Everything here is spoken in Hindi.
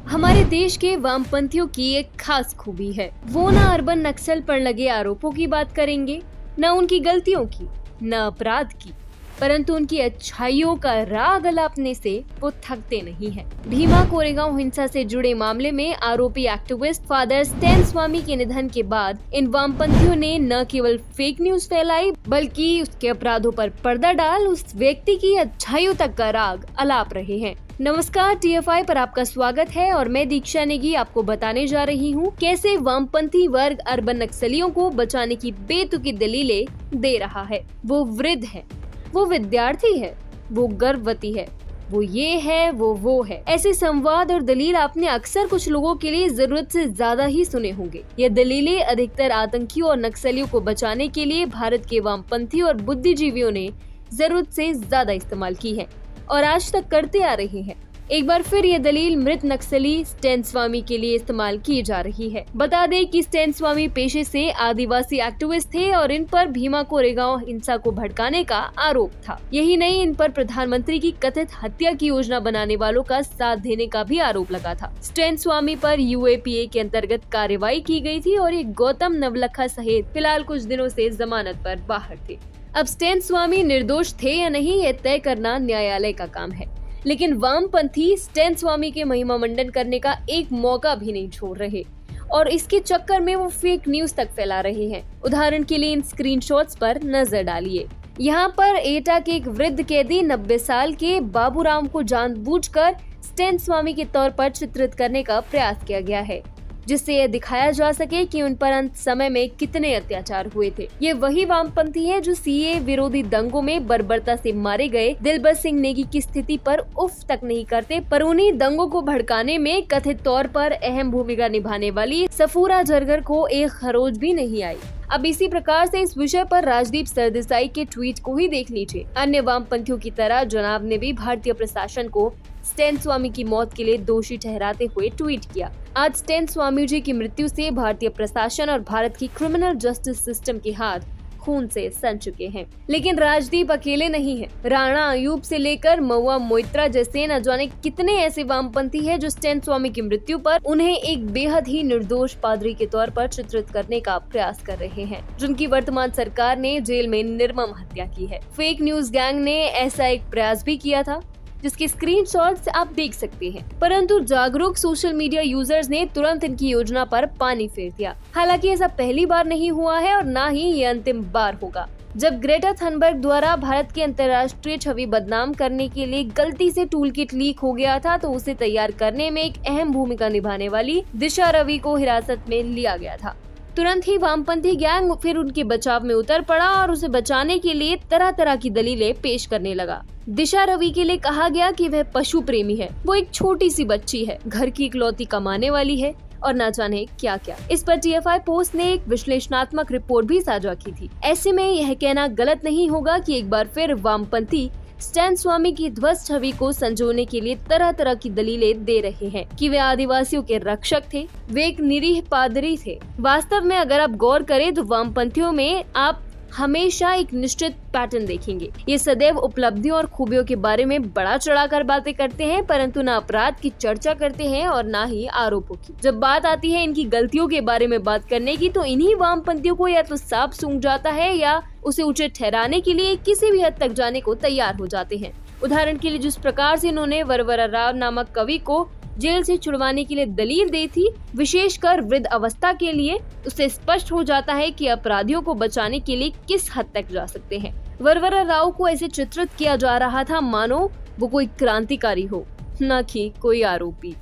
हमारे देश के वामपंथियों की एक खास खूबी है, वो न अर्बन नक्सल पर लगे आरोपों की बात करेंगे, न उनकी गलतियों की, न अपराध की, परंतु उनकी अच्छाइयों का राग अलापने से वो थकते नहीं हैं। भीमा कोरेगांव हिंसा से जुड़े मामले में आरोपी एक्टिविस्ट फादर स्टैन स्वामी के निधन के बाद इन वामपंथियों ने न केवल फेक न्यूज फैलाई, बल्कि उसके अपराधों पर पर्दा डाल उस व्यक्ति की अच्छाइयों तक का राग अलाप रहे हैं। नमस्कार, TFI पर आपका स्वागत है और मैं दीक्षा नेगी आपको बताने जा रही हूँ कैसे वामपंथी वर्ग अर्बन नक्सलियों को बचाने की बेतुकी दलीलें दे रहा है। वो वृद्ध है, वो विद्यार्थी है, वो गर्भवती है, वो ये है, वो है। ऐसे संवाद और दलील आपने अक्सर कुछ लोगों के लिए जरूरत से ज्यादा ही सुने होंगे। ये दलीलें अधिकतर आतंकियों और नक्सलियों को बचाने के लिए भारत के वामपंथी और बुद्धिजीवियों ने जरूरत से ज्यादा इस्तेमाल की है और आज तक करते आ रहे हैं। एक बार फिर ये दलील मृत नक्सली स्टैन स्वामी के लिए इस्तेमाल की जा रही है। बता दें कि स्टैन स्वामी पेशे से आदिवासी एक्टिविस्ट थे और इन पर भीमा कोरेगांव हिंसा को भड़काने का आरोप था। यही नहीं, इन पर प्रधानमंत्री की कथित हत्या की योजना बनाने वालों का साथ देने का भी आरोप लगा था। स्टैन स्वामी पर UAPA के अंतर्गत कार्रवाई की गई थी और ये गौतम नवलखा सहित फिलहाल कुछ दिनों से जमानत पर बाहर थे। अब स्टैन स्वामी निर्दोष थे या नहीं, ये तय करना न्यायालय का काम है, लेकिन वामपंथी स्टैन स्वामी के महिमा मंडन करने का एक मौका भी नहीं छोड़ रहे और इसके चक्कर में वो फेक न्यूज तक फैला रहे हैं। उदाहरण के लिए इन स्क्रीनशॉट्स पर नजर डालिए। यहाँ पर एटा के एक वृद्ध कैदी 90 साल के बाबूराम को जानबूझकर स्टैन स्वामी के तौर पर चित्रित करने का प्रयास किया गया है, जिससे यह दिखाया जा सके कि उन पर अंत समय में कितने अत्याचार हुए थे। ये वही वामपंथी है जो CAA विरोधी दंगों में बर्बरता से मारे गए दिलबर सिंह नेगी की स्थिति पर उफ तक नहीं करते, पर उन्हीं दंगों को भड़काने में कथित तौर पर अहम भूमिका निभाने वाली सफूरा जरगर को एक खरोच भी नहीं आई। अब इसी प्रकार से इस विषय पर राजदीप सरदेसाई के ट्वीट को ही देख लीजिए। अन्य वामपंथियों की तरह जनाब ने भी भारतीय प्रशासन को स्टैन स्वामी की मौत के लिए दोषी ठहराते हुए ट्वीट किया। आज स्टैन स्वामी जी की मृत्यु से भारतीय प्रशासन और भारत की क्रिमिनल जस्टिस सिस्टम के हाथ खून से सन चुके हैं। लेकिन राजदीप अकेले नहीं है। राणा अयूब से लेकर महुआ मोइत्रा जैसे न जाने कितने ऐसे वामपंथी हैं जो स्टैन स्वामी की मृत्यु पर उन्हें एक बेहद ही निर्दोष पादरी के तौर पर चित्रित करने का प्रयास कर रहे हैं, जिनकी वर्तमान सरकार ने जेल में निर्मम हत्या की है। फेक न्यूज गैंग ने ऐसा एक प्रयास भी किया था, जिसके स्क्रीनशॉट्स आप देख सकते हैं, परंतु जागरूक सोशल मीडिया यूजर्स ने तुरंत इनकी योजना पर पानी फेर दिया। हालांकि ऐसा पहली बार नहीं हुआ है और ना ही ये अंतिम बार होगा। जब ग्रेटा थनबर्ग द्वारा भारत की अंतर्राष्ट्रीय छवि बदनाम करने के लिए गलती से टूल किट लीक हो गया था, तो उसे तैयार करने में एक अहम भूमिका निभाने वाली दिशा रवि को हिरासत में लिया गया था। तुरंत ही वामपंथी गैंग फिर उनके बचाव में उतर पड़ा और उसे बचाने के लिए तरह तरह की दलीलें पेश करने लगा। दिशा रवि के लिए कहा गया कि वह पशु प्रेमी है, वो एक छोटी सी बच्ची है, घर की इकलौती कमाने वाली है और न जाने क्या क्या। इस पर TFI पोस्ट ने एक विश्लेषणात्मक रिपोर्ट भी साझा की थी। ऐसे में यह कहना गलत नहीं होगा कि एक बार फिर वामपंथी स्टैन स्वामी की ध्वस्त छवि को संजोने के लिए तरह तरह की दलीलें दे रहे हैं कि वे आदिवासियों के रक्षक थे, वे एक निरीह पादरी थे। वास्तव में अगर आप गौर करें तो वामपंथियों में आप हमेशा एक निश्चित पैटर्न देखेंगे। ये सदैव उपलब्धियों और खूबियों के बारे में बड़ा चढ़ाकर बातें करते हैं, परंतु न अपराध की चर्चा करते हैं और न ही आरोपों की। जब बात आती है इनकी गलतियों के बारे में बात करने की, तो इन्हीं वामपंथियों को या तो सांप सूंघ जाता है या उसे उचित ठहराने के लिए किसी भी हद तक जाने को तैयार हो जाते हैं। उदाहरण के लिए जिस प्रकार से इन्होंने वरवरा राव नामक कवि को जेल से छुड़वाने के लिए दलील दी थी, विशेषकर वृद्ध अवस्था के लिए, उससे स्पष्ट हो जाता है कि अपराधियों को बचाने के लिए किस हद तक जा सकते हैं। वरवरा राव को ऐसे चित्रित किया जा रहा था मानो वो कोई क्रांतिकारी हो, न कि कोई आरोपी।